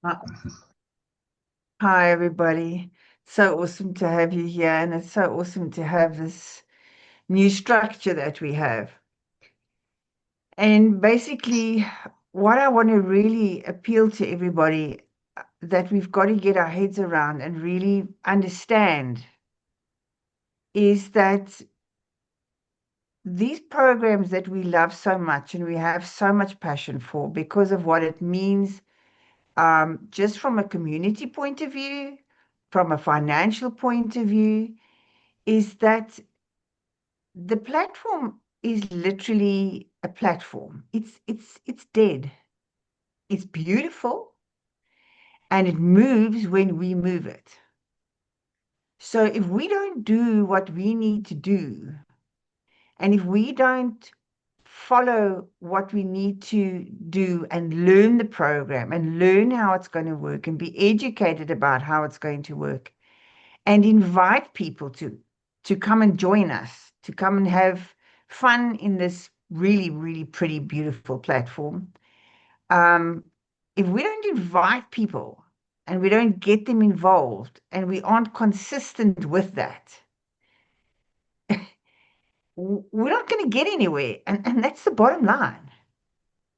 Uh, Hi, everybody. So awesome to have you here, and it's so awesome to have this new structure that we have. And basically, what I want to really appeal to everybody that we've got to get our heads around and really understand is that these programs that we love so much and we have so much passion for because of what it means, just from a community point of view, from a financial point of view, is that the platform is literally a platform. It's dead. It's beautiful and it moves when we move it. So if we don't do what we need to do, and if we don't follow what we need to do and learn the program and learn how it's going to work and be educated about how it's going to work and invite people to come and join us, to come and have fun in this really, really pretty, beautiful platform. Um, if we don't invite people and we don't get them involved and we aren't consistent with that, we're not going to get anywhere. And that's the bottom line.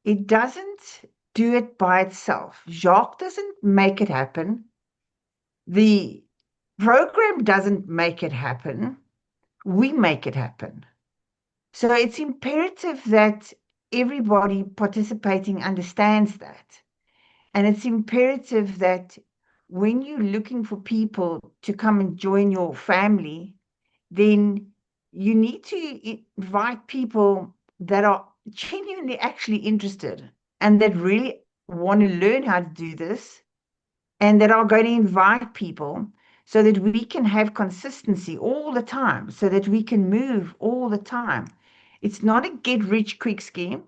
It doesn't do it by itself. Jacques doesn't make it happen. The program doesn't make it happen. We make it happen. So it's imperative that everybody participating understands that. And it's imperative that when you're looking for people to come and join your family, then you need to invite people that are genuinely actually interested and that really want to learn how to do this and that are going to invite people so that we can have consistency all the time, so that we can move all the time. It's not a get rich quick scheme.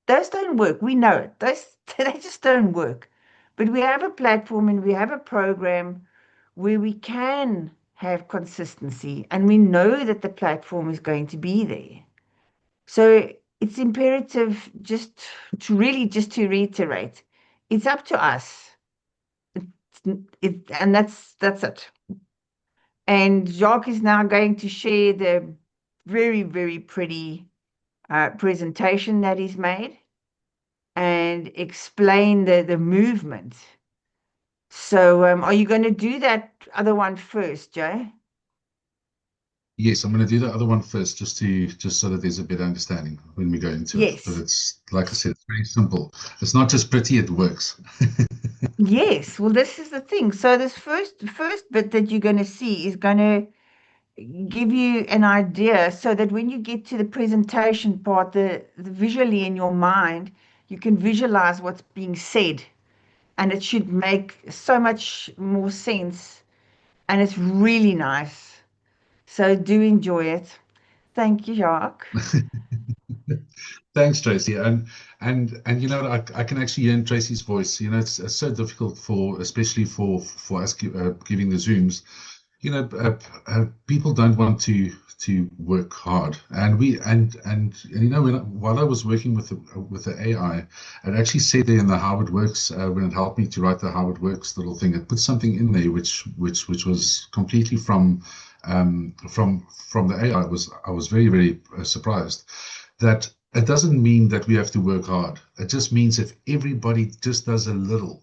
Those don't work. We know it. Those they just don't work. But we have a platform and we have a program where we can have consistency and we know that the platform is going to be there. So it's imperative just to reiterate, it's up to us. And that's it. And Jacques is now going to share the very, very pretty presentation that he's made and explain the movement. So, are you going to do that other one first, Jay? Yes, I'm going to do the other one first, just so that there's a better understanding when we go into it. But Yes. it's like I said, it's very simple. It's not just pretty; it works. Yes. Well, this is the thing. So this first bit that you're going to see is going to give you an idea so that when you get to the presentation part, the visually in your mind, you can visualize what's being said and it should make so much more sense and it's really nice. So do enjoy it. Thank you, Jacques. Thanks, Tracy. And you know, I can actually hear in Tracy's voice. You know, it's so difficult for, especially for us giving the Zooms. You know, people don't want to work hard, and you know, while I was working with the AI, it actually said there in the how it works when it helped me to write the how it works little thing. It put something in there which was completely from the AI. I was very very surprised that it doesn't mean that we have to work hard. It just means if everybody just does a little,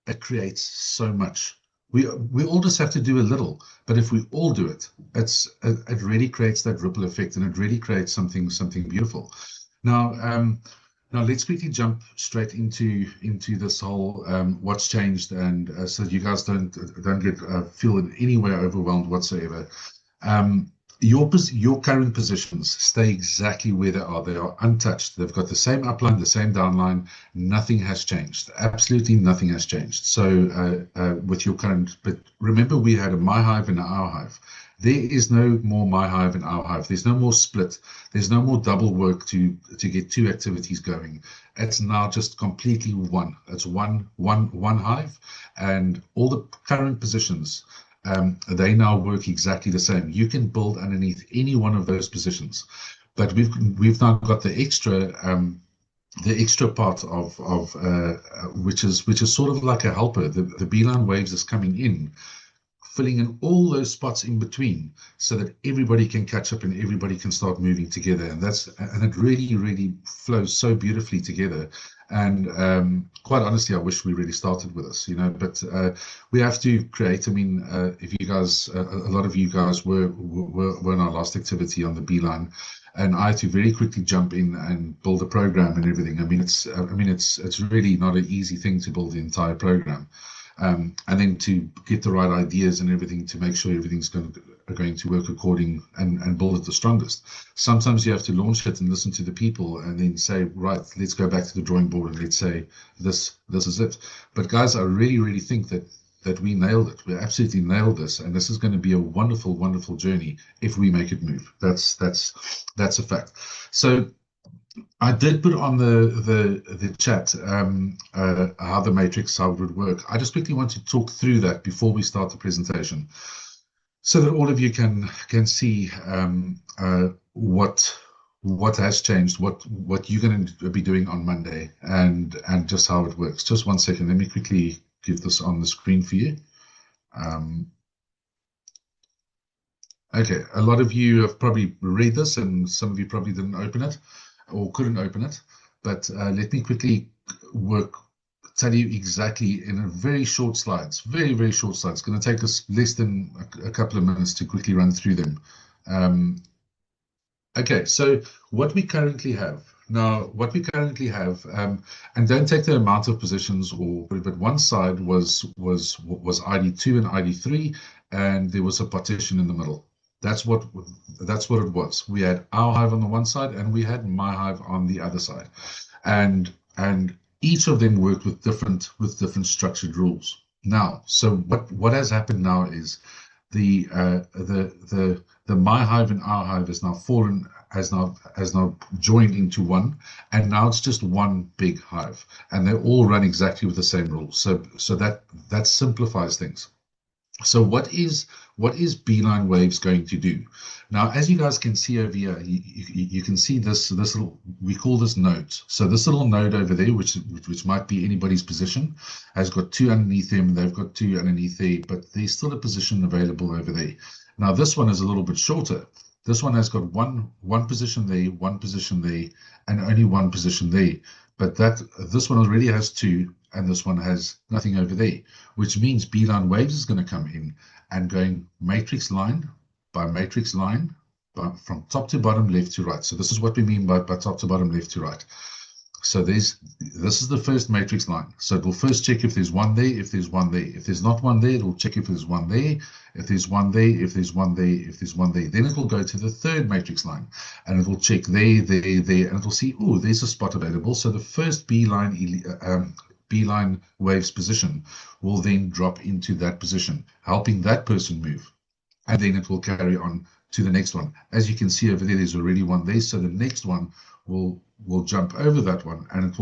it creates so much. We all just have to do a little, but if we all do it, it really creates that ripple effect, and it really creates something beautiful. Now, now let's quickly jump straight into this whole what's changed, and so you guys don't get feel in any way overwhelmed whatsoever. Um, your current positions stay exactly where they are. They are untouched. They've got the same upline, the same downline. Nothing has changed. Absolutely nothing has changed. So with your current, but remember we had a My Hive and an Our Hive. There is no more My Hive and Our Hive. There's no more split. There's no more double work to get two activities going. It's now just completely one. It's one hive, and all the current positions they now work exactly the same. You can build underneath any one of those positions, but we've now got the extra the extra part of which is sort of like a helper. The BeeLine Waves is coming in, filling in all those spots in between so that everybody can catch up and everybody can start moving together. And it really flows so beautifully together. And quite honestly, I wish we really started with this, but we have to create. I mean, if you guys, a lot of you guys were in our last activity on the Beeline, and I had to very quickly jump in and build a program and everything. I mean, it's really not an easy thing to build the entire program. And then to get the right ideas and everything to make sure everything's going to work according and build it the strongest. Sometimes you have to launch it and listen to the people and then say, right, let's go back to the drawing board and let's say this is it. But guys, I really think that we nailed it. We absolutely nailed this, and this is going to be a wonderful journey if we make it move. That's a fact. So I did put on the chat how the matrix, how it would work. I just quickly want to talk through that before we start the presentation, so that all of you can see what has changed, what you're going to be doing on Monday, and just how it works. Just 1 second. Let me quickly give this on the screen for you. Okay, a lot of you have probably read this, and some of you probably didn't open it or couldn't open it. But let me quickly tell you exactly in a very short slides, very short slides. It's going to take us less than a couple of minutes to quickly run through them. Okay, so what we currently have now, and don't take the amount of positions, but one side was ID2 and ID3, and there was a partition in the middle. That's what it was. We had our hive on the one side, and we had my hive on the other side, and each of them worked with different structured rules. Now, so what has happened now is the my hive and our hive has now joined into one, and now it's just one big hive, and they all run exactly with the same rules. So that simplifies things. So what is BeeLine Waves going to do? Now, as you guys can see over here, you can see this little, we call this nodes. So this little node over there, which might be anybody's position, has got two underneath them. They've got two underneath there, but there's still a position available over there. Now, this one is a little bit shorter. This one has got one position there, and only one position there. But this one already has two, and this one has nothing over there, which means BeeLine Waves is going to come in and going matrix line by matrix line, from top to bottom, left to right. So this is what we mean by top to bottom, left to right. So this is the first matrix line. So it will first check if there's one there, if there's one there. If there's not one there, it will check if there's one there, if there's one there, if there's one there, if there's one there. Then it will go to the third matrix line, and it will check there, and it will see, oh, there's a spot available. So the first BeeLine Waves position will then drop into that position, helping that person move. And then it will carry on to the next one. As you can see over there, there's already one there. So the next one will jump over that one, and it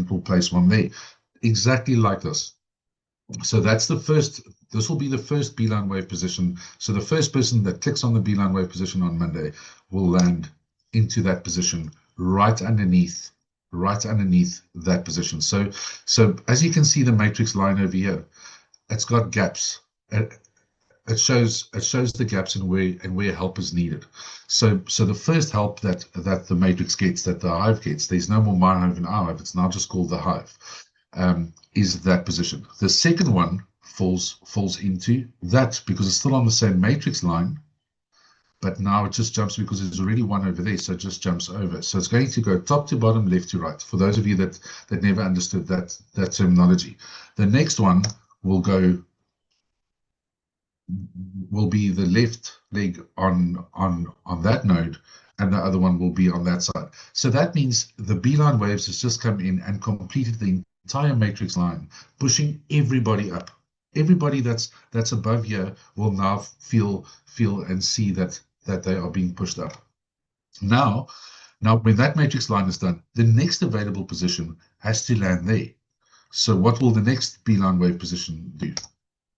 will place one there, exactly like this. So that's the first. This will be the first BeeLine Wave position. So the first person that clicks on the BeeLine Wave position on Monday will land into that position right underneath that position. So as you can see, the matrix line over here, it's got gaps. It shows the gaps and where help is needed. So the first help that the matrix gets, that the hive gets, there's no more my hive and our hive. It's now just called the hive. Is that position. The second one falls into that because it's still on the same matrix line, but now it just jumps because there's already one over there, so it just jumps over. So it's going to go top to bottom, left to right. For those of you that never understood that terminology, the next one will be the left leg on that node, and the other one will be on that side. So that means the BeeLine Waves has just come in and completed the entire matrix line, pushing everybody up. Everybody that's above here will now feel and see that they are being pushed up. Now when that matrix line is done, the next available position has to land there. So what will the next BeeLine Wave position do?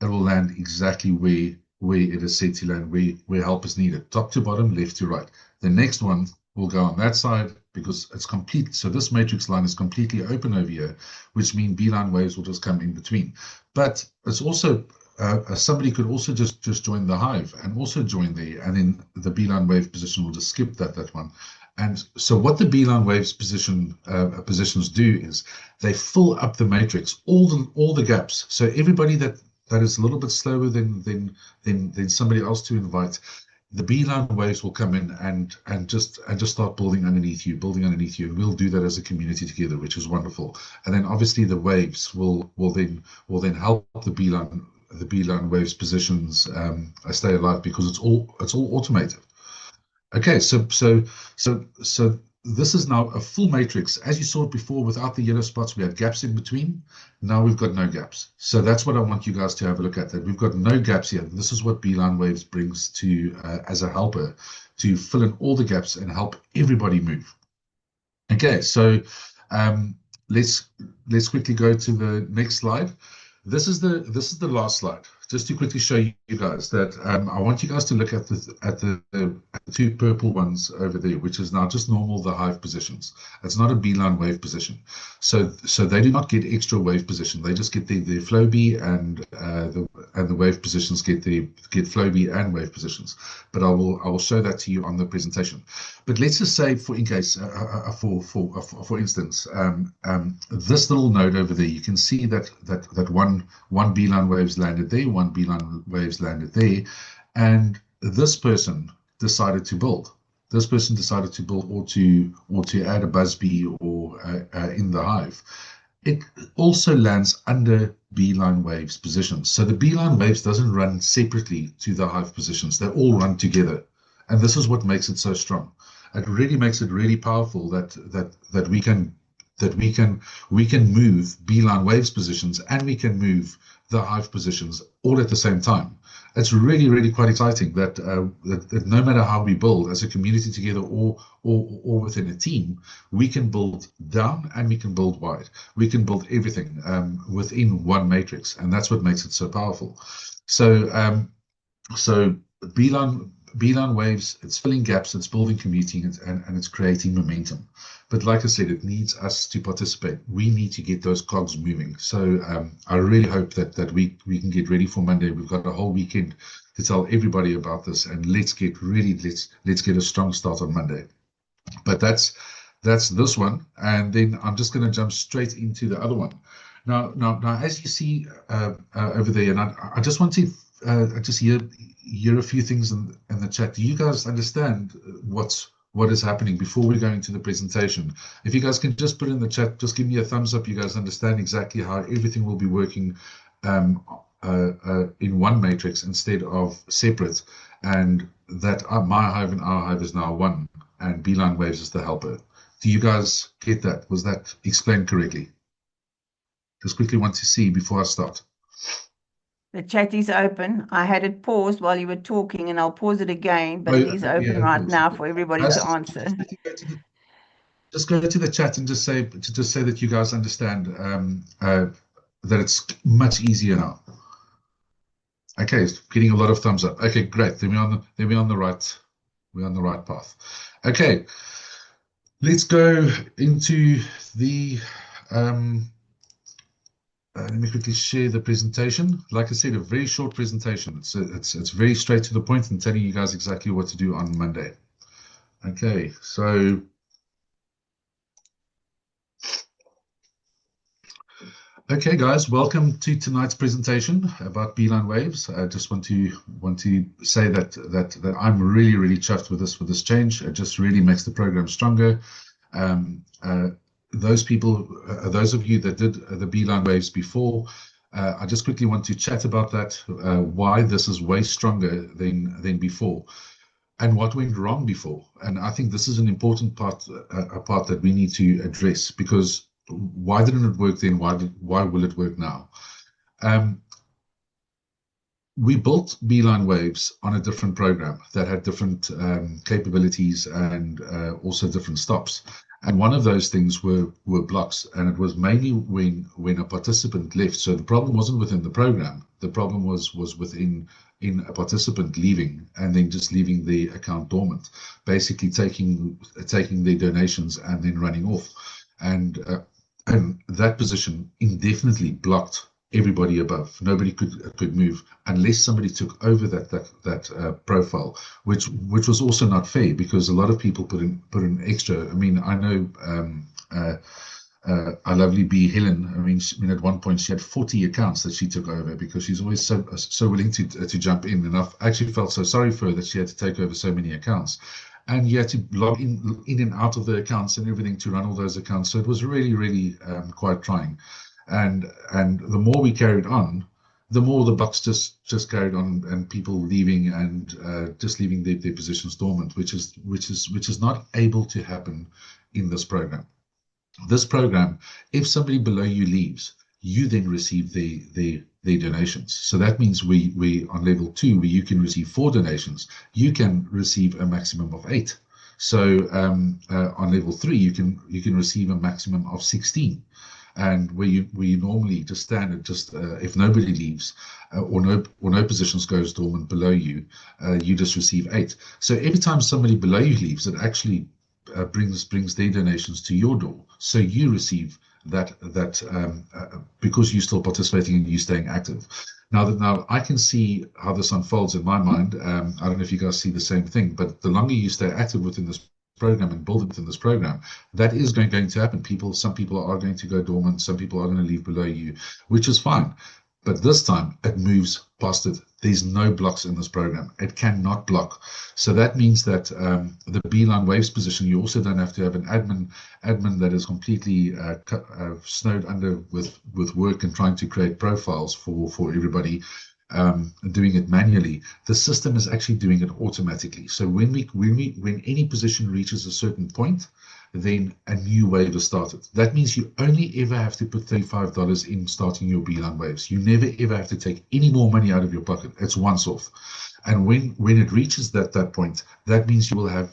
It will land exactly where it is said to land, where help is needed, top to bottom, left to right. The next one will go on that side because it's complete. So this matrix line is completely open over here, which means BeeLine Waves will just come in between. But it's also somebody could also just join the Hive and also join there, and then the BeeLine Wave position will just skip that one. And so what the BeeLine Waves positions do is they fill up the matrix, all the gaps. So everybody that is a little bit slower than somebody else to invite, the BeeLine Waves will come in and just start building underneath you, and we'll do that as a community together, which is wonderful. And then obviously the waves will then help the BeeLine Waves positions stay alive because it's all automated. Okay, so this is now a full matrix. As you saw it before, without the yellow spots, we had gaps in between. Now we've got no gaps. So that's what I want you guys to have a look at, that we've got no gaps here. This is what BeeLine Waves brings to as a helper to fill in all the gaps and help everybody move. Okay, so let's quickly go to the next slide. This is the last slide. Just to quickly show you guys that I want you guys to look at the two purple ones over there, which is now just normal the Hive positions. It's not a BeeLine Wave position, so they do not get extra wave position. They just get the flow B and the wave positions get flow B and wave positions. But I will show that to you on the presentation. But let's just say, for instance, this little node over there, you can see that one BeeLine Waves landed there, one BeeLine Waves landed there, and this person decided to build. This person decided to build or to add a BuzzBee or in the Hive. It also lands under BeeLine Waves positions. So the BeeLine Waves doesn't run separately to the Hive positions. They all run together. And this is what makes it so strong. It really makes it really powerful that we can move BeeLine Waves positions and we can move the Hive positions all at the same time. It's really, really quite exciting that that no matter how we build as a community together or within a team, we can build down and we can build wide. We can build everything within one matrix, and that's what makes it so powerful. So so BeeLine Waves, it's filling gaps, it's building community, and it's creating momentum. But like I said, it needs us to participate. We need to get those cogs moving. So I really hope that we can get ready for Monday. We've got a whole weekend to tell everybody about this, and let's get a strong start on Monday. But that's this one, and then I'm just going to jump straight into the other one. Now, as you see over there, and I just want to just hear a few things in the chat. Do you guys understand what is happening before we go into the presentation? If you guys can just put in the chat, just give me a thumbs up. You guys understand exactly how everything will be working in one matrix instead of separate, and that my Hive and our Hive is now one, and BeeLine Waves is the helper. Do you guys get that? Was that explained correctly? Just quickly want to see before I start. The chat is open. I had it paused while you were talking, and I'll pause it again, but it is open right now for everybody to answer. Just go to the chat and just say that you guys understand that it's much easier now. Okay, getting a lot of thumbs up. Okay, great. Then we're on the right path. Okay, let's go into the let me quickly share the presentation. Like I said, a very short presentation. It's very straight to the point and telling you guys exactly what to do on Monday. Okay, so okay, guys, welcome to tonight's presentation about BeeLine Waves. I just want to say that I'm really, really chuffed with this change. It just really makes the program stronger. Those of you that did the BeeLine Waves before, I just quickly want to chat about that, why this is way stronger than before, and what went wrong before. And I think this is an important part, a part that we need to address, because why didn't it work then? Why will it work now? We built BeeLine Waves on a different program that had different capabilities and also different stops. And one of those things were blocks, and it was mainly when a participant left. So the problem wasn't within the program. The problem was within in a participant leaving and then just leaving the account dormant, basically taking their donations and then running off. And that position indefinitely blocked everybody above. Nobody could move unless somebody took over that profile, which was also not fair because a lot of people put in extra. I mean, I know our lovely B Helen. I mean, at one point she had 40 accounts that she took over because she's always so willing to jump in. And I've actually felt so sorry for her that she had to take over so many accounts. And you had to log in and out of the accounts and everything to run all those accounts. So it was really, really quite trying. And the more we carried on, the more the bucks just carried on, and people leaving and just leaving their positions dormant, which is not able to happen in this program. This program, if somebody below you leaves, you then receive their donations. So that means we on level 2, where you can receive 4 donations, you can receive a maximum of 8. So on level 3, you can receive a maximum of 16. And where you normally just stand and just if nobody leaves or no positions goes dormant below you, you just receive 8. So every time somebody below you leaves, it actually brings their donations to your door. So you receive that because you're still participating and you're staying active. Now I can see how this unfolds in my mind. I don't know if you guys see the same thing, but the longer you stay active within this program and build within this program, that is going to happen. Some people are going to go dormant, some people are going to leave below you, which is fine. But this time it moves past it. There's no blocks in this program. It cannot block. So that means that the BeeLine Waves position, you also don't have to have an admin that is completely snowed under with work and trying to create profiles for everybody. Doing it manually. The system is actually doing it automatically. So when any position reaches a certain point, then a new wave is started. That means you only ever have to put $35 in starting your BeeLine Waves. You never ever have to take any more money out of your pocket. It's once off. And when it reaches that point, that means you will have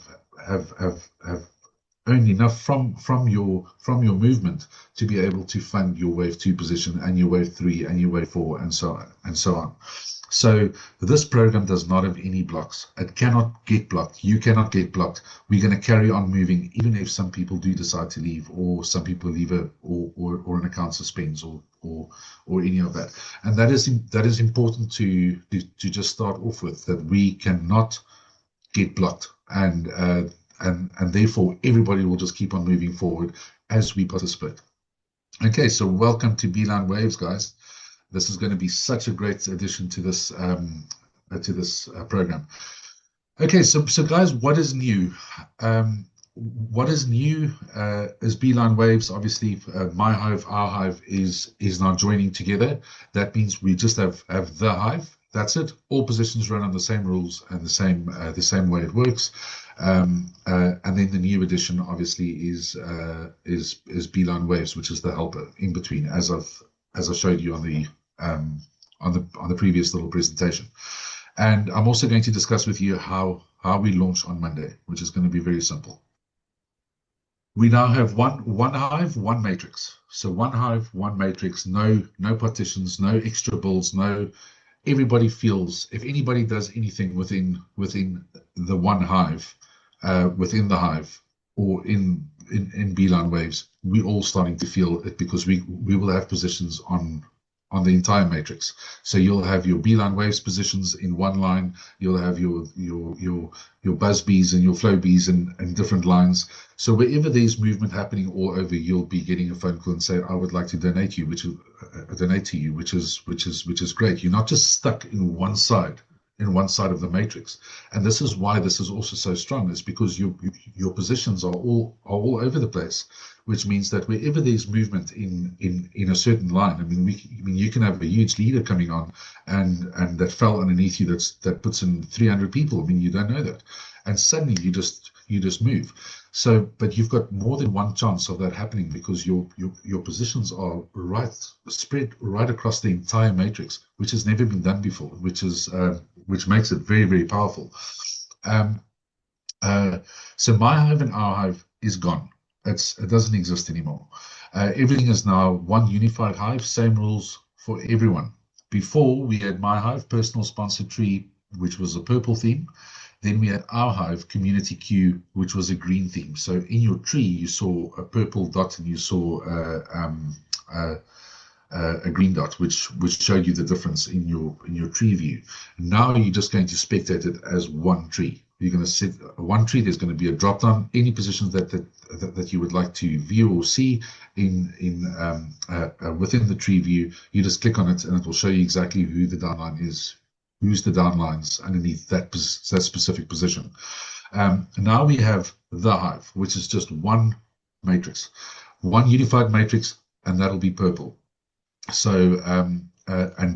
earned enough from your movement to be able to fund your wave 2 position and your wave 3 and your wave 4 and so on and so on. So this program does not have any blocks. It cannot get blocked. You cannot get blocked. We're going to carry on moving, even if some people do decide to leave, or some people leave or an account suspends or any of that. And that is important to just start off with, that we cannot get blocked, and therefore everybody will just keep on moving forward as we participate. Okay, so welcome to BeeLine Waves, guys. This is going to be such a great addition to this program. Okay, so guys, what is new? What is new is BeeLine Waves. Obviously, my Hive, our Hive is now joining together. That means we just have the Hive. That's it. All positions run on the same rules and the same way it works. And then the new addition, obviously, is BeeLine Waves, which is the helper in between, as I showed you on the previous little presentation. And I'm also going to discuss with you how we launch on Monday, which is going to be very simple. We now have one Hive, one matrix. So one Hive, one matrix, no partitions, no extra builds, no. Everybody feels, if anybody does anything within the one Hive, within the Hive, or in BeeLine Waves, we all starting to feel it, because we will have positions on the entire matrix. So you'll have your BeeLine Waves positions in one line, you'll have your buzz bees and your flow bees in different lines. So wherever there's movement happening all over, you'll be getting a phone call and say, I would like to donate to you, which is great. You're not just stuck in one side of the matrix. And this is why this is also so strong, is because your positions are all over the place, which means that wherever there's movement in a certain line, I mean you can have a huge leader coming on and that fell underneath you that puts in 300 people. I mean, you don't know that, and suddenly you just move. So, but you've got more than one chance of that happening, because your positions are spread right across the entire matrix, which has never been done before, which makes it very, very powerful. So my Hive and our Hive is gone. It doesn't exist anymore. Everything is now one unified hive, same rules for everyone. Before, we had My Hive, personal sponsor tree, which was a purple theme. Then we had Our Hive, community queue, which was a green theme. So in your tree, you saw a purple dot and you saw a green dot, which showed you the difference in your tree view. Now you're just going to spectate it as one tree. You're going to set one tree. There's going to be a drop down. Any positions that you would like to view or see within the tree view, you just click on it and it will show you exactly who the downline is, who's the downlines underneath that specific position. Now we have the hive, which is just one matrix, one unified matrix, and that'll be purple. So, and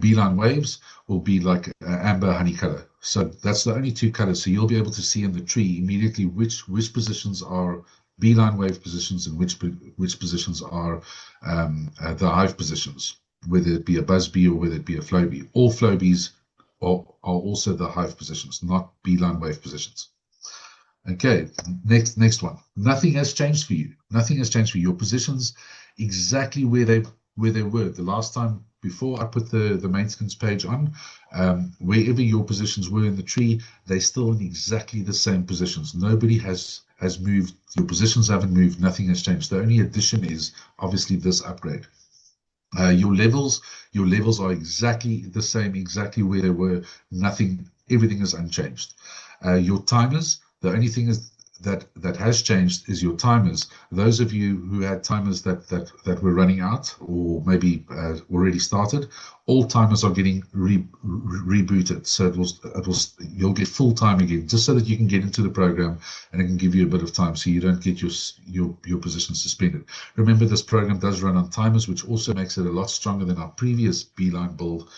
BeeLine Waves will be like amber honey color. So that's the only two colors. So you'll be able to see in the tree immediately which positions are BeeLine Wave positions and which positions are the hive positions, whether it be a buzz bee or whether it be a flow bee. All flow bees are also the hive positions, not BeeLine Wave positions. Okay, next one. Nothing has changed for you. Nothing has changed for you. Your positions exactly where they were the last time before I put the maintenance page on. Wherever your positions were in the tree, they're still in exactly the same positions. Nobody has moved. Your positions haven't moved. Nothing has changed. The only addition is obviously this upgrade. Your levels are exactly the same, exactly where they were. Nothing, everything is unchanged. Your timers, the only thing is that has changed is your timers. Those of you who had timers that were running out or maybe already started, all timers are getting rebooted. So you'll get full time again, just so that you can get into the program and it can give you a bit of time, so you don't get your position suspended. Remember, this program does run on timers, which also makes it a lot stronger than our previous BeeLine build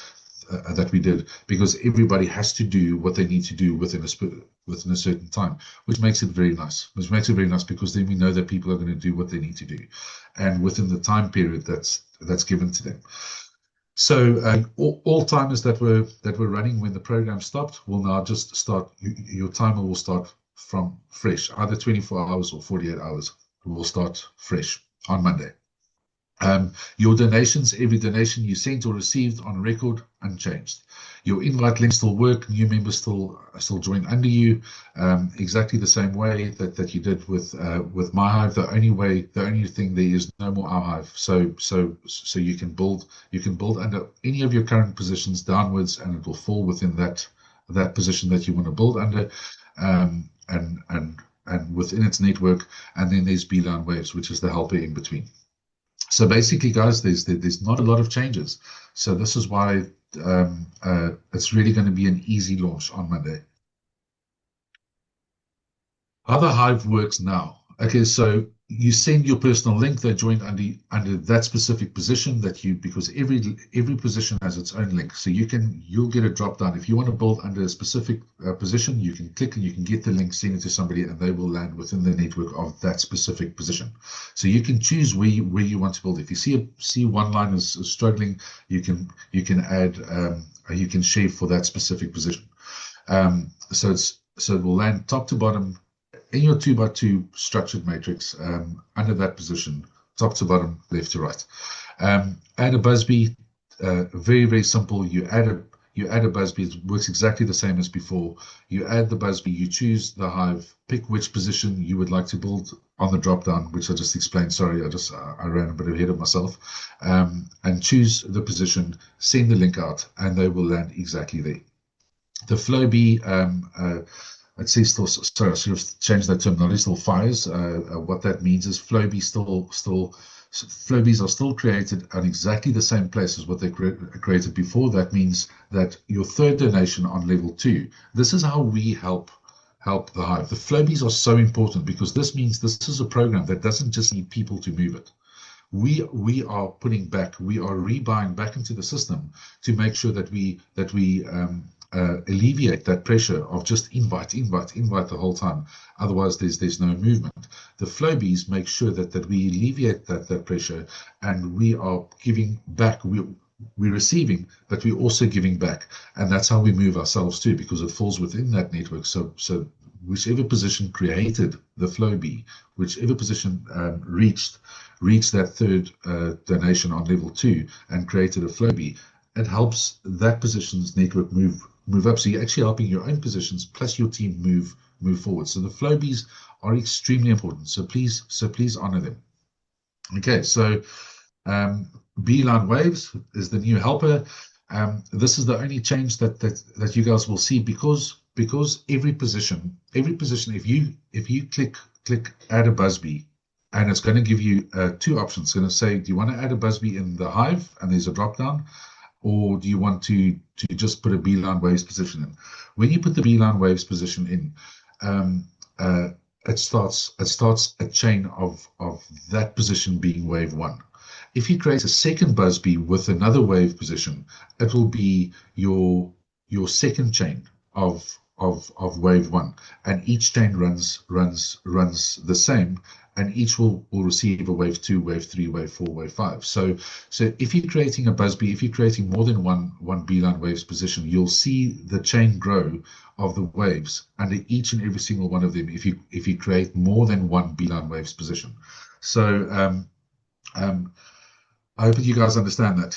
that we did, because everybody has to do what they need to do within a certain time, which makes it very nice. Because then we know that people are going to do what they need to do, and within the time period that's given to them. So all timers that were running when the program stopped will now just start. Your timer will start from fresh, either 24 hours or 48 hours. It will start fresh on Monday. Your donations, every donation you sent or received on record, unchanged. Your invite links still work. New members still join under you, exactly the same way that you did with My Hive. The only thing there is no more Our Hive. So you can build under any of your current positions downwards, and it will fall within that position that you want to build under, and within its network. And then there's BeeLine Waves, which is the helper in between. So basically, guys, there's not a lot of changes. So this is why it's really going to be an easy launch on Monday. How the Hive works now. Okay, so you send your personal link. They join under that specific position because every position has its own link. So you'll get a drop down. If you want to build under a specific position, you can click and you can get the link, send it to somebody, and they will land within the network of that specific position. So you can choose where you want to build. If you see one line is struggling, you can add you can share for that specific position. So it will land top to bottom in your 2x2 structured matrix, under that position, top to bottom, left to right. Add a buzzbee, very, very simple. You add a buzzbee, it works exactly the same as before. You add the buzzbee, you choose the hive, pick which position you would like to build on the drop down, which I just explained. Sorry, I ran a bit ahead of myself. And choose the position, send the link out, and they will land exactly there. The flow bee, it says still, sorry, I should have changed that terminology, still fires. What that means is flow bees are still created on exactly the same place as what they created before. That means that your third donation on level 2, this is how we help the hive. The flow bees are so important because this means this is a program that doesn't just need people to move it. We are putting back, we are rebuying back into the system to make sure that we alleviate that pressure of just invite the whole time. Otherwise, there's no movement. The flow bees make sure that we alleviate that pressure, and we are giving back. We're receiving, but we're also giving back, and that's how we move ourselves too, because it falls within that network. So whichever position created the flow B, whichever position reached that third donation on level 2 and created a flow B, it helps that position's network move up. So you're actually helping your own positions plus your team move forward. So the flow Bs are extremely important. So please honor them. Okay, so BeeLine Waves is the new helper. This is the only change that you guys will see because every position, if you click add a Busby, and it's going to give you two options. It's going to say, do you want to add a Busby in the Hive, and there's a drop down, or do you want to just put a BeeLine Waves position in? When you put the BeeLine Waves position in, it starts a chain of that position being wave 1. If you create a second Busby with another wave position, it will be your second chain of wave 1, and each chain runs the same, and each will receive a wave 2, wave 3, wave 4, wave 5. So if you're creating a Busby, if you're creating more than one BeeLine Waves position, you'll see the chain grow of the waves under each and every single one of them if you create more than one BeeLine Waves position. So I hope you guys understand that.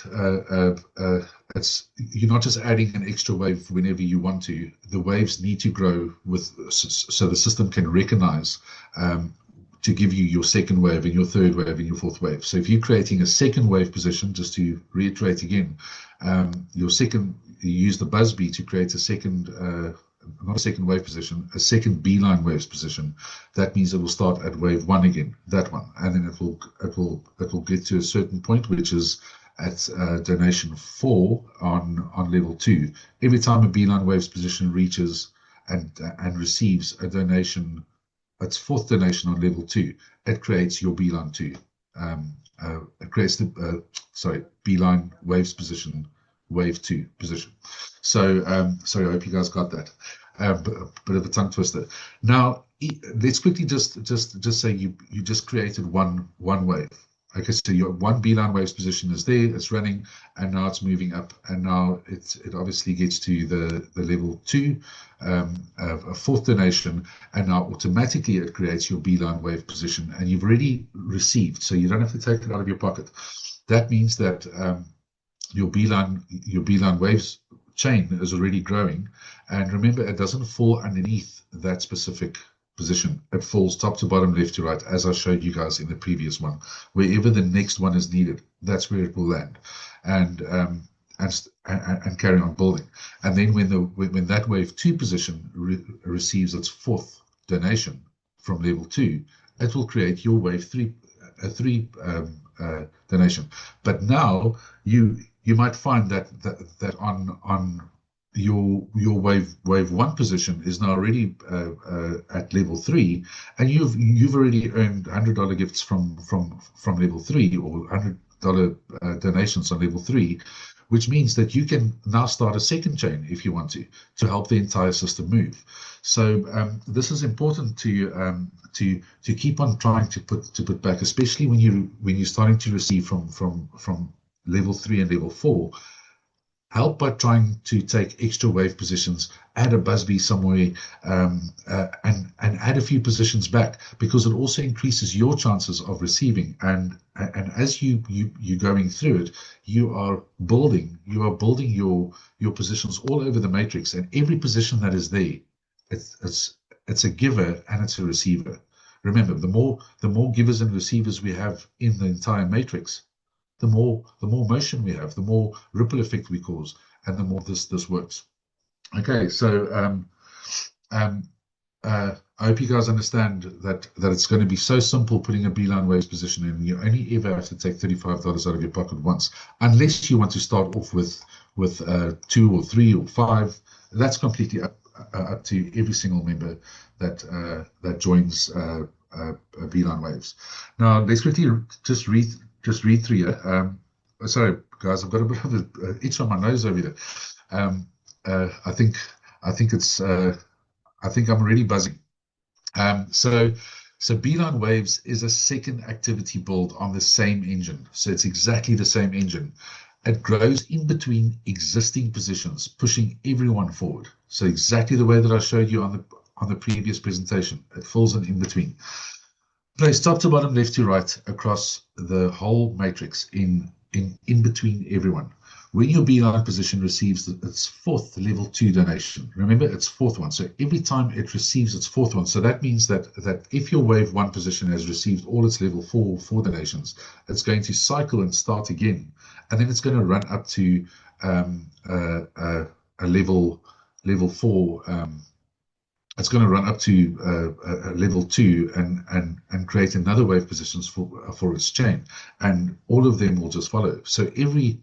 You're not just adding an extra wave whenever you want to. The waves need to grow so the system can recognize to give you your second wave and your third wave and your fourth wave. So if you're creating a second wave position, just to reiterate again, you use the Busby to create a second, not a second wave position, a second BeeLine Waves position. That means it will start at wave 1 again, that one, and then it will get to a certain point, which is at donation 4 on level 2. Every time a BeeLine Waves position reaches and receives a donation, its fourth donation on level 2, it creates your BeeLine 2. It creates the BeeLine Waves position, wave 2 position. So sorry, I hope you guys got that. A bit of a tongue twister. Now let's quickly just say you just created one wave. Okay, so your one BeeLine Waves position is there, it's running, and now it's moving up, and now it obviously gets to the level 2, a fourth donation, and now automatically it creates your BeeLine Wave position, and you've already received, so you don't have to take it out of your pocket. That means that your BeeLine Waves chain is already growing, and remember, it doesn't fall underneath that specific position. It falls top to bottom, left to right, as I showed you guys in the previous one. Wherever the next one is needed, that's where it will land, and carry on building. And then when that wave 2 position receives its fourth donation from level 2, it will create your wave 3 donation. But now you might find that on your wave 1 position is now already at level 3, and you've already earned $100 gifts from level 3, or $100 donations on level 3, which means that you can now start a second chain if you want to help the entire system move. So this is important to keep on trying to put back, especially when you're starting to receive from level 3 and level 4. Help by trying to take extra wave positions, add a Busby somewhere, and add a few positions back, because it also increases your chances of receiving. And as you're going through it, you are building your positions all over the matrix, and every position that is there, it's a giver and it's a receiver. Remember, the more givers and receivers we have in the entire matrix, the more motion we have, the more ripple effect we cause, and the more this works. Okay, so I hope you guys understand that it's going to be so simple putting a BeeLine Waves position in. You only ever have to take $35 out of your pocket once, unless you want to start off with 2 or 3 or 5. That's completely up to every single member that joins BeeLine Waves. Now let's quickly just read through here. Sorry, guys, I've got a bit of an itch on my nose over here. I think I'm already buzzing. So BeeLine Waves is a second activity build on the same engine. So it's exactly the same engine. It grows in between existing positions, pushing everyone forward. So exactly the way that I showed you on the previous presentation. It fills in between. Place top to bottom, left to right, across the whole matrix in between everyone. When your BeeLine position receives its fourth level 2 donation, remember it's fourth one. So every time it receives its fourth one, so that means that if your wave 1 position has received all its level 4 donations, it's going to cycle and start again, and then it's going to run up to a level 4. It's going to run up to a level 2 and create another wave positions for its chain, and all of them will just follow. So every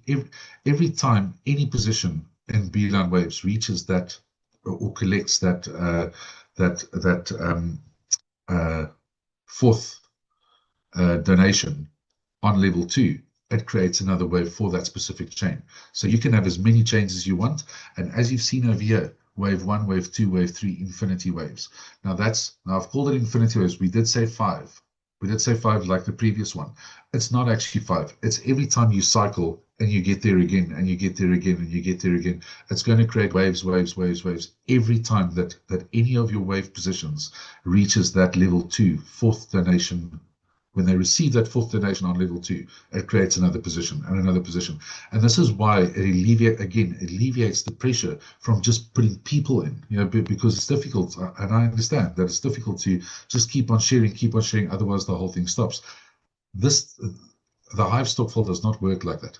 time any position in BeeLine Waves reaches that or collects that fourth donation on level 2, it creates another wave for that specific chain. So you can have as many chains as you want, and as you've seen over here, wave 1, wave 2, wave 3, infinity waves. Now I've called it infinity waves. We did say 5. We did say 5 like the previous one. It's not actually 5. It's every time you cycle and you get there again, and you get there again, and you get there again. It's going to create waves, waves, waves, waves. Every time that any of your wave positions reaches that level 2, fourth donation, when they receive that fourth donation on level 2, it creates another position and another position. And this is why it alleviates the pressure from just putting people in, because it's difficult. And I understand that it's difficult to just keep on sharing, otherwise the whole thing stops. The Hive stockful does not work like that.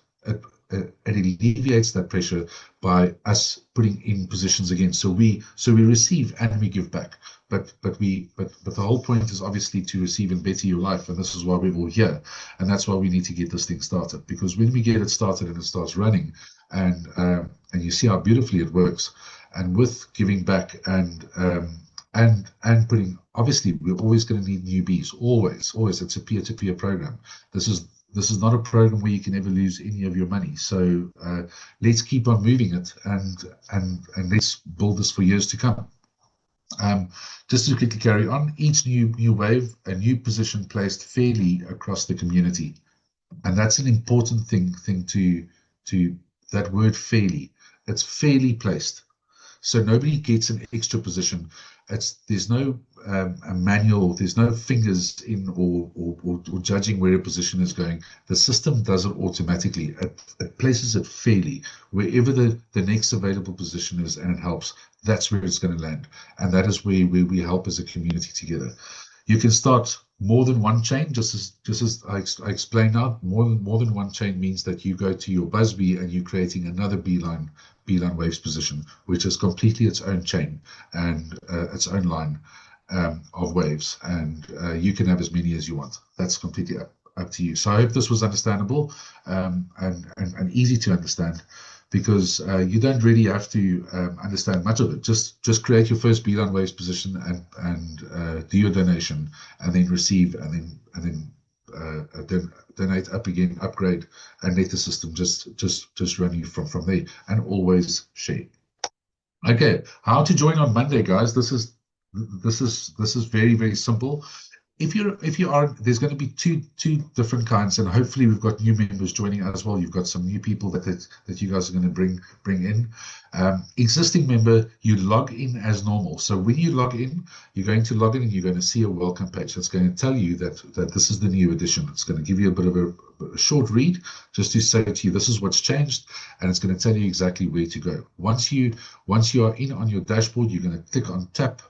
It alleviates that pressure by us putting in positions again. So we receive and we give back. But the whole point is obviously to receive and better your life, and this is why we're all here, and that's why we need to get this thing started. Because when we get it started and it starts running, and you see how beautifully it works, and with giving back and putting, obviously we're always going to need newbies, always. It's a peer-to-peer program. This is not a program where you can ever lose any of your money. So let's keep on moving it, and let's build this for years to come. Just to quickly carry on, each new wave, a new position placed fairly across the community, and that's an important thing to that word fairly. It's fairly placed, so nobody gets an extra position. There's no a manual, there's no fingers in or judging where a position is going. The system does it automatically. It places it fairly wherever the next available position is, and it helps. That's where it's going to land, and that is where we help as a community together. You can start more than one chain, just as I explained now. More than one chain means that you go to your Busby and you're creating another BeeLine Waves position, which is completely its own chain and its own line of waves, and you can have as many as you want. That's completely up to you. So I hope this was understandable and easy to understand, because you don't really have to understand much of it. Just create your first BeeLine Waves position and do your donation, and then receive, and then donate up again, upgrade, and let the system just run you from there, and always share. Okay, how to join on Monday, guys? This is very, very simple. If you are, there's going to be two different kinds, and hopefully we've got new members joining as well. You've got some new people that you guys are going to bring in. Existing member, you log in as normal. So when you log in, you're going to log in and you're going to see a welcome page that's going to tell you that this is the new edition. It's going to give you a bit of a short read just to say to you this is what's changed, and it's going to tell you exactly where to go. Once you are in on your dashboard, you're going to click on tap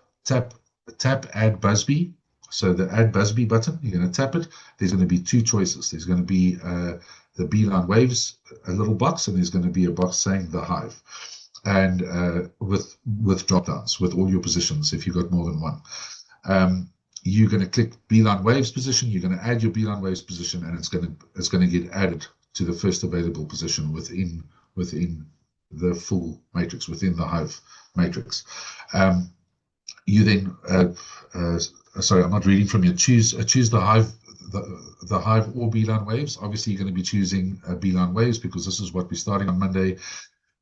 Add Busby. So the Add Busby button, you're going to tap it. There's going to be two choices. There's going to be the BeeLine Waves, a little box, and there's going to be a box saying the Hive, and with drop downs with all your positions if you've got more than one. You're going to click BeeLine Waves position. You're going to add your BeeLine Waves position, and it's going to get added to the first available position within the full matrix, within the Hive matrix. You then sorry, I'm not reading from you. Choose the Hive, the Hive or BeeLine Waves. Obviously, you're going to be choosing BeeLine Waves because this is what we're starting on Monday,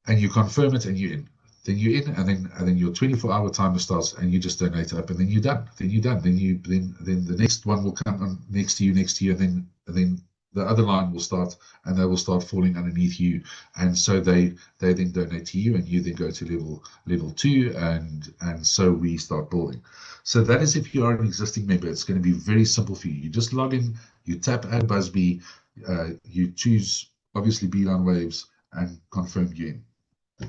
and you confirm it, and you're in. Then you're in, and then your 24-hour timer starts, and you just donate up, and then you're done. Then the next one will come on next to you, and then the other line will start, and they will start falling underneath you, and so they then donate to you, and you then go to level 2, and so we start building. So that is if you are an existing member. It's going to be very simple for you. You just log in, you tap Add Busby, you choose obviously BeeLine Waves, and confirm you in.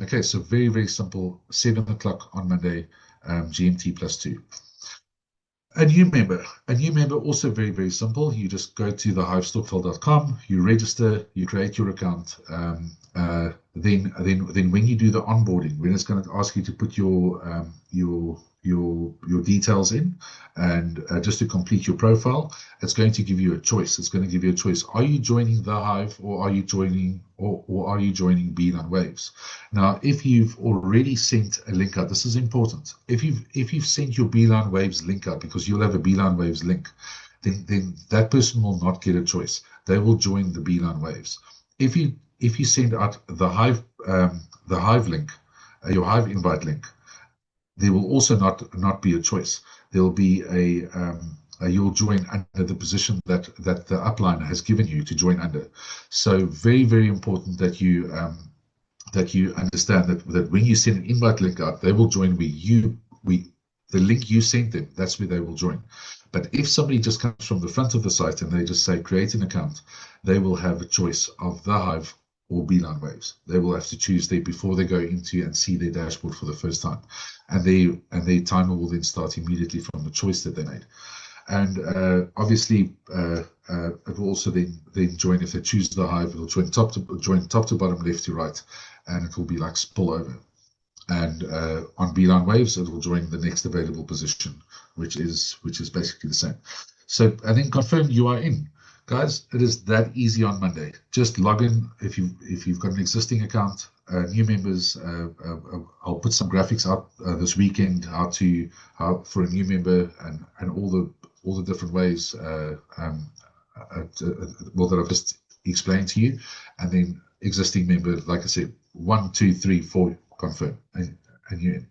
Okay, so very, very simple. 7 o'clock on Monday, GMT +2. A new member also very, very simple. You just go to thehivestockful.com, you register, you create your account. Then when you do the onboarding, when it's going to ask you to put your details in, and just to complete your profile, it's going to give you a choice. It's going to give you a choice. Are you joining the Hive, or are you joining BeeLine Waves? Now, if you've already sent a link out, this is important. If you've sent your BeeLine Waves link out, because you'll have a BeeLine Waves link, then that person will not get a choice. They will join the BeeLine Waves. If you send out the Hive link, your Hive invite link, there will also not be a choice. There will be you'll join under the position that the upline has given you to join under. So very, very important that you understand that when you send an invite link out, they will join the link you sent them. That's where they will join. But if somebody just comes from the front of the site and they just say create an account, they will have a choice of the Hive or BeeLine Waves. They will have to choose there before they go into and see their dashboard for the first time, and their timer will then start immediately from the choice that they made. And obviously, it will also then join, if they choose the Hive, it will join top to bottom, left to right, and it will be like spill over. And on BeeLine Waves, it will join the next available position, which is basically the same. So, and then confirm you are in. Guys, it is that easy on Monday. Just log in if you've got an existing account. New members, I'll put some graphics out this weekend how for a new member, and all the different ways that I've just explained to you. And then existing member, like I said, 1, 2, 3, 4, confirm, and you're in.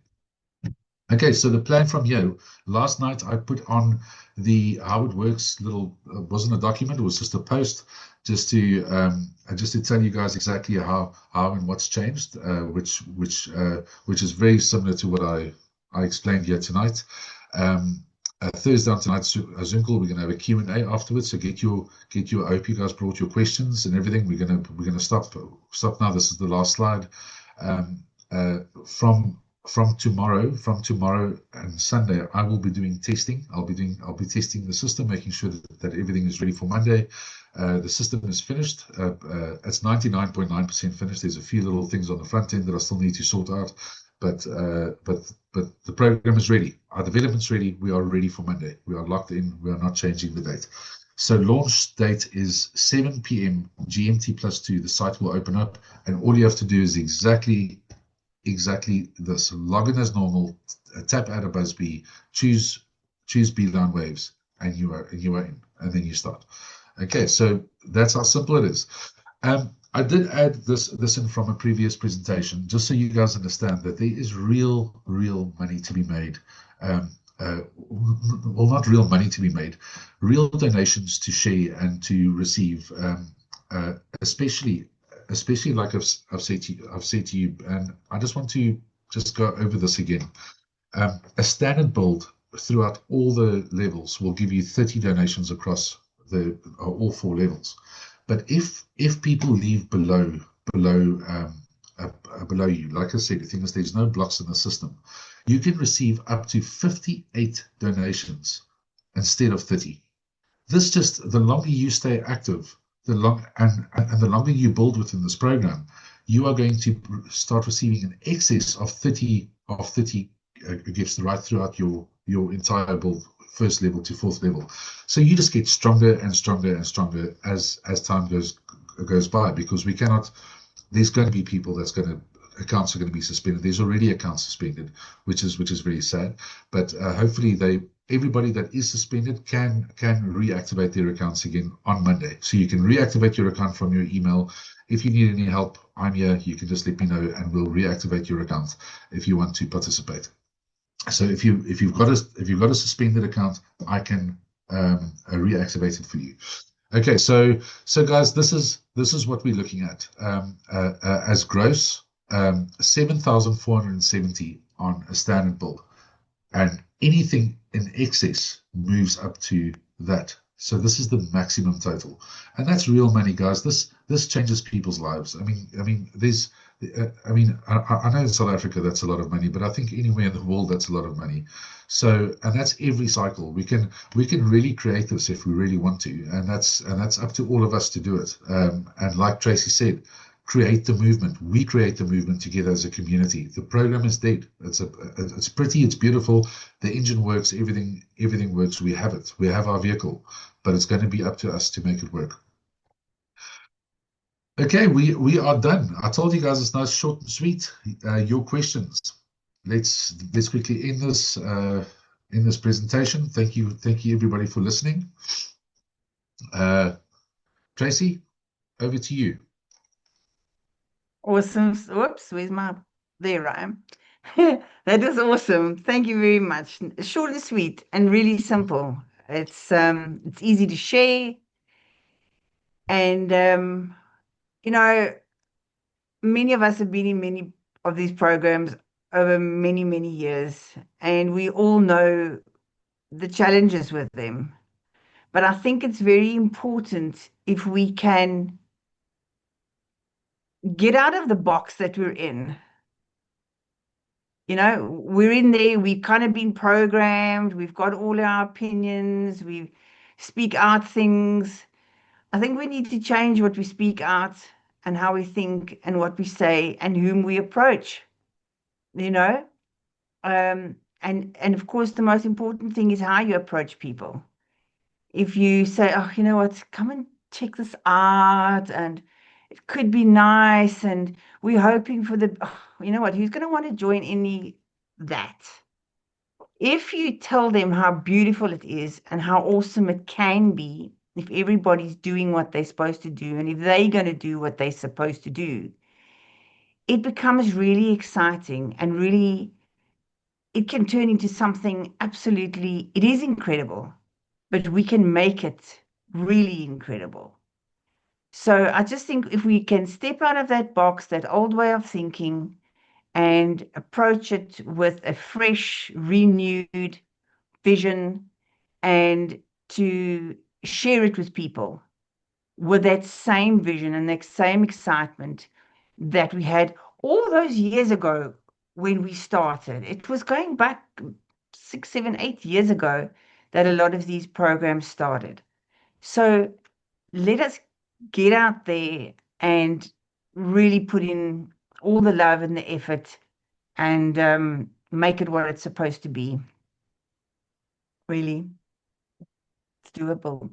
Okay, so the plan from here. Last night I put on the how it works little. Wasn't a document; it was just a post, just to tell you guys exactly how and what's changed, which is very similar to what I explained here tonight. Thursday on tonight's Zoom call, we're going to have a Q&A afterwards. So get your. I hope you guys brought your questions and everything. We're gonna stop now. This is the last slide. From tomorrow and Sunday, I will be doing testing. I'll be testing the system, making sure that everything is ready for Monday. The system is finished. It's 99.9% finished. There's a few little things on the front end that I still need to sort out, but the program is ready. Our development's ready. We are ready for Monday. We are locked in. We are not changing the date. So launch date is 7 p.m. GMT +2. The site will open up, and all you have to do is exactly this. Log in as normal, tap Add a Busby, choose BeeLine Waves, and you are in, and then you start. Okay, so that's how simple it is. I did add this in from a previous presentation, just so you guys understand that there is real money to be made. Well, not real money to be made, real donations to share and to receive, especially like I've said to you, and I just want to just go over this again. A standard build throughout all the levels will give you 30 donations across all 4 levels. But if people leave below you, like I said, the thing is there's no blocks in the system. You can receive up to 58 donations instead of 30. This just, the longer you stay active, the longer you build within this program, you are going to start receiving an excess of 30 gifts right throughout your entire build, first level to 4th level. So you just get stronger and stronger and stronger as time goes by, because we cannot. There's going to be people accounts are going to be suspended. There's already accounts suspended, which is very sad. But hopefully everybody that is suspended can reactivate their accounts again on Monday. So you can reactivate your account from your email. If you need any help, I'm here. You can just let me know, and we'll reactivate your account if you want to participate. So if you've got a suspended account, I can reactivate it for you. Okay, so guys, this is what we're looking at as gross 7,470 on a standard bill, and anything in excess moves up to that. So this is the maximum total, and that's real money, guys. This changes people's lives. I know in South Africa that's a lot of money, but I think anywhere in the world that's a lot of money. So, and that's every cycle. We can really create this if we really want to, and that's up to all of us to do it. And like Tracy said, create the movement. We create the movement together as a community. The program is dead. It's pretty, it's beautiful. The engine works, everything works. We have it. We have our vehicle, but it's going to be up to us to make it work. Okay, we are done. I told you guys it's nice, short and sweet. Your questions. Let's quickly end this presentation. Thank you everybody for listening. Tracy, over to you. Awesome. Whoops, where's my... There I am. That was awesome. Thank you very much. Short and sweet and really simple. It's easy to share, and you know, many of us have been in many of these programs over many, many years, and we all know the challenges with them. But I think it's very important if we can get out of the box that we're in. We're in there, we've kind of been programmed, we've got all our opinions, we speak out things. I think we need to change what we speak out and how we think and what we say and whom we approach, you know? And of course, the most important thing is how you approach people. If you say, oh, you know what, come and check this out, and it could be nice, and we're hoping for the, oh, you know what, who's going to want to join any that? If you tell them how beautiful it is and how awesome it can be, if everybody's doing what they're supposed to do, and if they're going to do what they're supposed to do, it becomes really exciting and really, it can turn into something absolutely, it is incredible, but we can make it really incredible. So I just think if we can step out of that box, that old way of thinking, and approach it with a fresh, renewed vision, and to share it with people with that same vision and that same excitement that we had all those years ago when we started. It was going back 6, 7, 8 years ago that a lot of these programs started. So let us get out there and really put in all the love and the effort, and make it what it's supposed to be. Really, it's doable.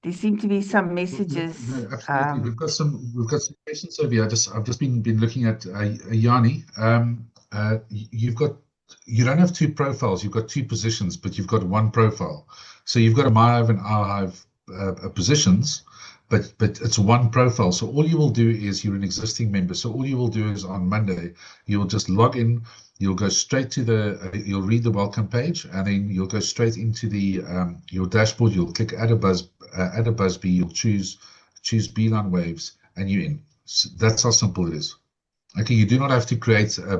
There seem to be some No, messages. no, absolutely. We've got some questions over here. I've just been looking at Yanni. You don't have two profiles. You've got two positions, but you've got one profile. So you've got a MyHive and our Hive positions, but it's one profile. So all you will do is you're an existing member. So all you will do is on Monday, you will just log in. You'll go straight to you'll read the welcome page, and then you'll go straight into your dashboard. You'll click add a Busby. You'll choose BeeLine Waves, and you're in. So that's how simple it is. Okay, you do not have to create a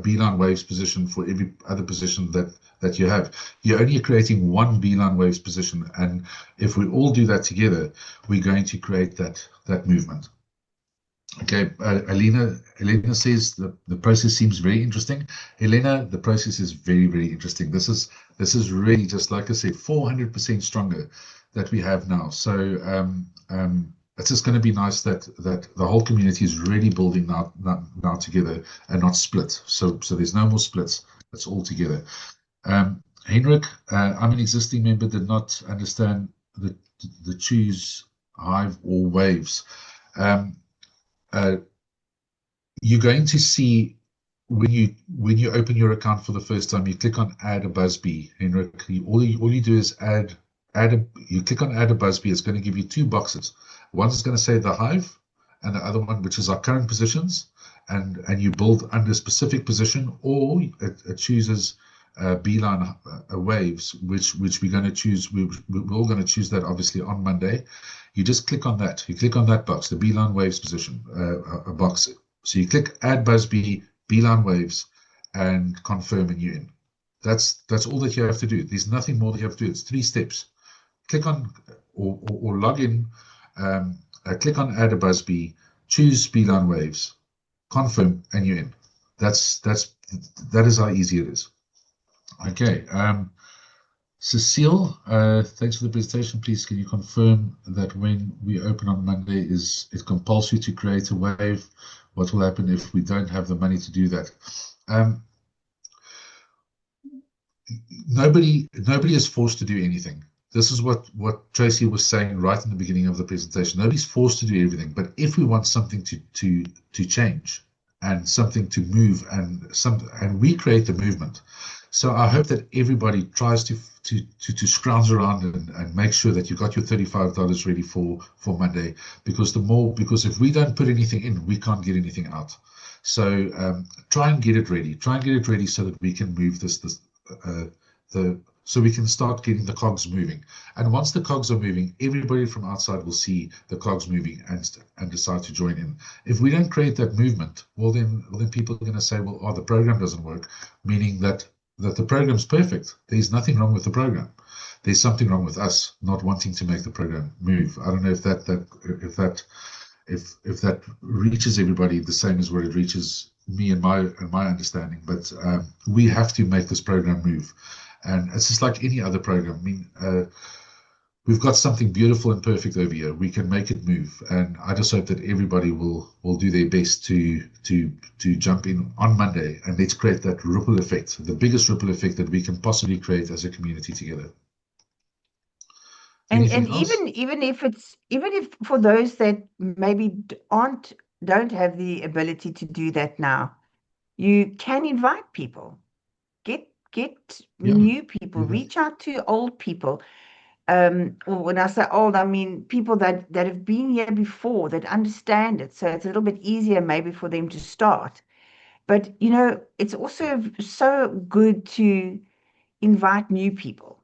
BeeLine Waves position for every other position that you have. You're only creating one BeeLine Waves position, and if we all do that together, we're going to create that movement. Okay, Elena says the process seems very interesting. Elena, the process is very, very interesting. This is really, just like I said, 400% stronger that we have now. So it's just going to be nice that the whole community is really building now together and not split. So there's no more splits. It's all together. Henrik, I'm an existing member, did not understand the choose Hive or Waves. You're going to see when you open your account for the first time, you click on add a Busby, Henrik. All you do is you click on add a Busby. It's going to give you two boxes. One is going to say the Hive, and the other one, which is our current positions, and you build under a specific position, or it chooses BeeLine Waves, which we're going to choose. We're all going to choose that obviously on Monday. You just click on that. You click on that box, the BeeLine Waves position a box. So you click Add BuzzBee BeeLine Waves and confirm, and you're in. That's all that you have to do. There's nothing more that you have to do. It's 3 steps. Click on or log in. Click on Add a BuzzBee. Choose BeeLine Waves. Confirm, and you're in. That is how easy it is. Okay. Cecile, thanks for the presentation. Please, can you confirm that when we open on Monday, is it compulsory to create a wave? What will happen if we don't have the money to do that? Nobody is forced to do anything. This is what Tracy was saying right in the beginning of the presentation. Nobody's forced to do everything, but if we want something to change and something to move and we create the movement. So I hope that everybody tries to scrounge around and make sure that you got your $35 ready for Monday, because if we don't put anything in, we can't get anything out. So try and get it ready. Try and get it ready so that we can move so we can start getting the cogs moving. And once the cogs are moving, everybody from outside will see the cogs moving and decide to join in. If we don't create that movement, well then people are going to say, well, the program doesn't work, meaning that the program's perfect. There's nothing wrong with the program. There's something wrong with us not wanting to make the program move. I don't know if that reaches everybody the same as where it reaches me and my understanding, but we have to make this program move. And it's just like any other program. I mean, we've got something beautiful and perfect over here. We can make it move, and I just hope that everybody will do their best to jump in on Monday, and let's create that ripple effect, the biggest ripple effect that we can possibly create as a community together. And even if for those that maybe don't have the ability to do that now, you can invite people, get new people, reach out to old people. Or when I say old, I mean people that have been here before, that understand it. So it's a little bit easier maybe for them to start. But it's also so good to invite new people,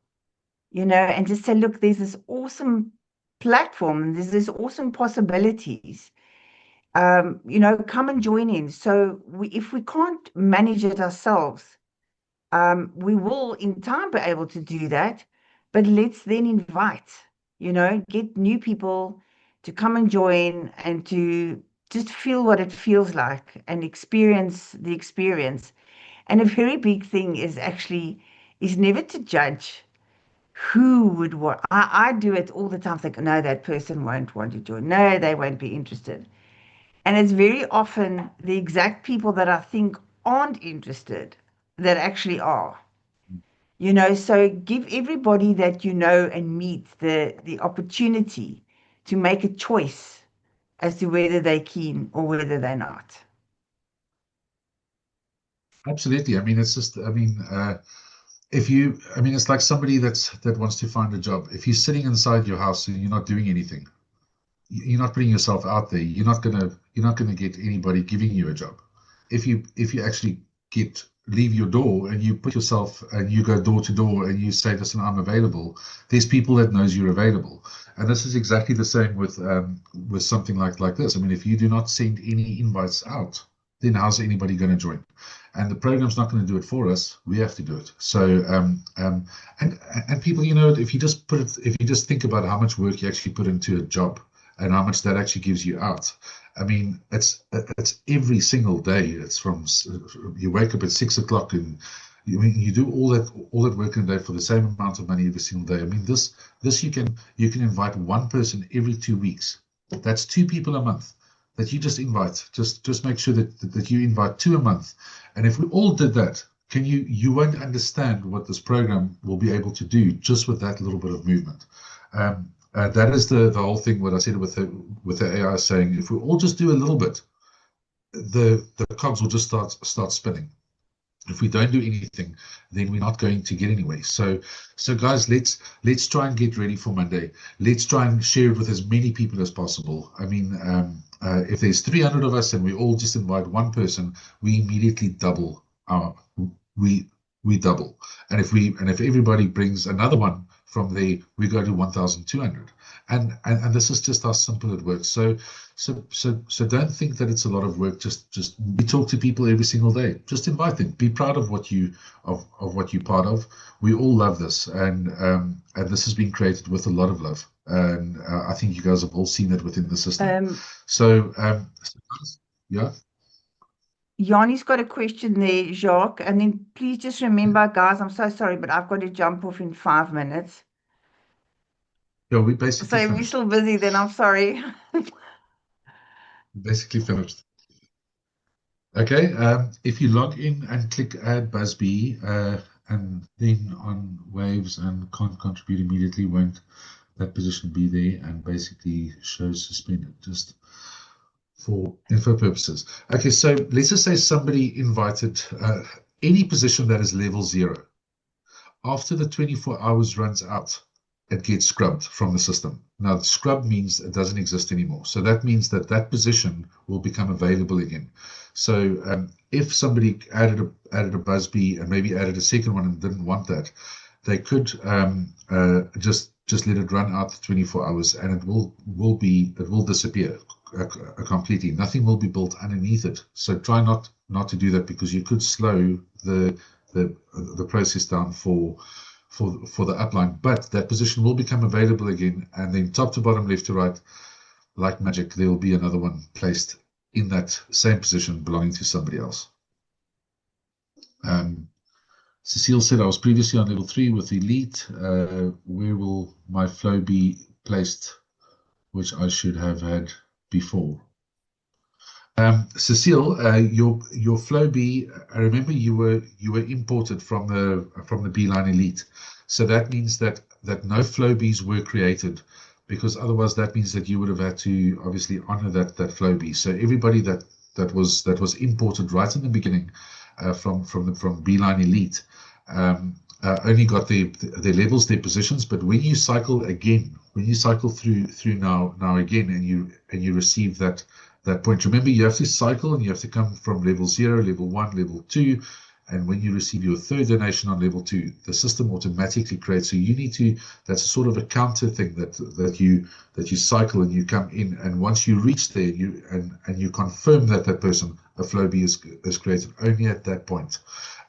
and just say, look, there's this awesome platform, and there's this awesome possibilities. Come and join in. So if we can't manage it ourselves, we will in time be able to do that, but let's then invite, get new people to come and join and to just feel what it feels like and experience the experience. And a very big thing is never to judge who would want. I do it all the time, think, no, that person won't want to join. No, they won't be interested. And it's very often the exact people that I think aren't interested that actually are. So give everybody that and meet the opportunity to make a choice as to whether they're keen or whether they're not. Absolutely. I mean, it's just, it's like somebody that wants to find a job. If you're sitting inside your house and you're not doing anything, you're not putting yourself out there, you're not gonna get anybody giving you a job. If you actually leave your door and you put yourself and you go door to door and you say, listen, I'm available, there's people that knows you're available. And this is exactly the same with something like this. I mean, if you do not send any invites out, then how's anybody going to join? And the program's not going to do it for us. We have to do it. So and people, if you just think about how much work you actually put into a job and how much that actually gives you out. I mean, it's every single day. It's from you wake up at 6 o'clock and you do all that work in a day for the same amount of money every single day. I mean, this you can invite one person every 2 weeks. That's 2 people a month that you just invite. Just make sure that you invite 2 a month. And if we all did that, you won't understand what this program will be able to do just with that little bit of movement. That is the whole thing. What I said with the AI saying, if we all just do a little bit, the cogs will just start spinning. If we don't do anything, then we're not going to get anywhere. So guys, let's try and get ready for Monday. Let's try and share it with as many people as possible. I mean, if there's 300 of us and we all just invite one person, we immediately double we double. And if everybody brings another one from there, we go to 1,200. And this is just how simple it works. So don't think that it's a lot of work. Just we talk to people every single day. Just invite them. Be proud of what you're part of. We all love this, and this has been created with a lot of love. And I think you guys have all seen it within the system. Yeah. Yanni's got a question there, Jacques. And then please just remember, guys, I'm so sorry, but I've got to jump off in 5 minutes. Yeah, we basically So if you're still busy, then I'm sorry. Basically finished. Okay, if you log in and click Add Busby, and then on Waves and can't contribute immediately, won't that position be there and basically shows suspended, just for info purposes. Okay, so let's just say somebody invited any position that is level 0. After the 24 hours runs out, it gets scrubbed from the system. Now, scrub means it doesn't exist anymore. So that means that that position will become available again. So if somebody added a Busby and maybe added a second one and didn't want that, they could just let it run out the 24 hours, and it will disappear completely. Nothing will be built underneath it. So try not to do that, because you could slow the process down for the upline. But that position will become available again, and then top to bottom, left to right, like magic, there will be another one placed in that same position belonging to somebody else. Cecile said, I was previously on level 3 with Elite. Where will my flow be placed, which I should have had before? Cecile, your flow B, I remember you were imported from the BeeLine Elite. So that means that no flow Bs were created, because otherwise that means that you would have had to obviously honor that flow B. So everybody that was imported right in the beginning from BeeLine Elite only got their levels, their positions. But when you cycle again, when you cycle through now again, and you receive that point, remember, you have to cycle and you have to come from level 0, level 1, level 2. And when you receive your third donation on level 2, the system automatically creates. So you need to, that's sort of a counter thing that you cycle and you come in. And once you reach there, and you confirm that person, a flow B is created only at that point.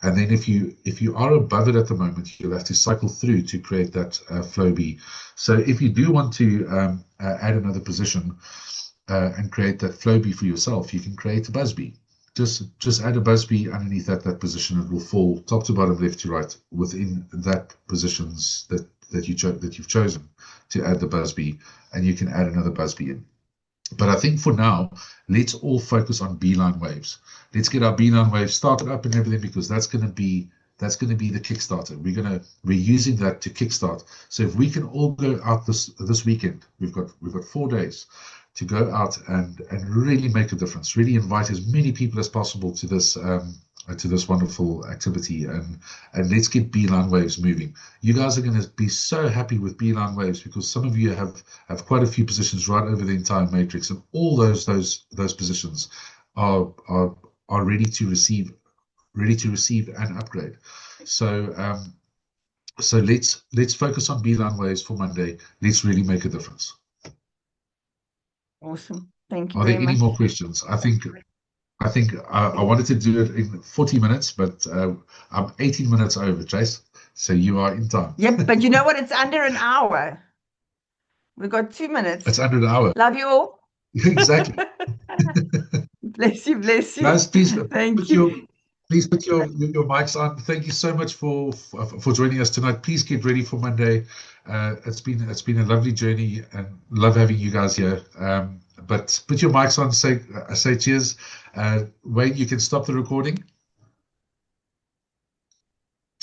And then if you are above it at the moment, you'll have to cycle through to create that flow B. So if you do want to add another position and create that flow B for yourself, you can create a Busby. Just add a Busby underneath that position. It will fall top to bottom, left to right, within that positions that you've chosen to add the Busby, and you can add another Busby in. But I think for now, let's all focus on BeeLine Waves. Let's get our BeeLine Waves started up and everything, because that's going to be the Kickstarter. We're using that to kickstart. So if we can all go out this weekend, we've got 4 days to go out and really make a difference. Really invite as many people as possible to this wonderful activity, and let's get BeeLine Waves moving. You guys are going to be so happy with BeeLine Waves, because some of you have quite a few positions right over the entire matrix, and all those positions are ready to receive and upgrade. So so let's focus on BeeLine Waves for Monday. Let's really make a difference. Awesome. Thank you Are very there much. any more questions? I think I wanted to do it in 40 minutes, but I'm 18 minutes over, Chase. So you are in time. Yep, but you know what? It's under an hour. We've got 2 minutes. It's under an hour. Love you all. Exactly. Bless you. Guys, please Thank you. Please put your mics on. Thank you so much for joining us tonight. Please get ready for Monday. It's been a lovely journey, and love having you guys here. But put your mics on. Say cheers. Wayne, you can stop the recording.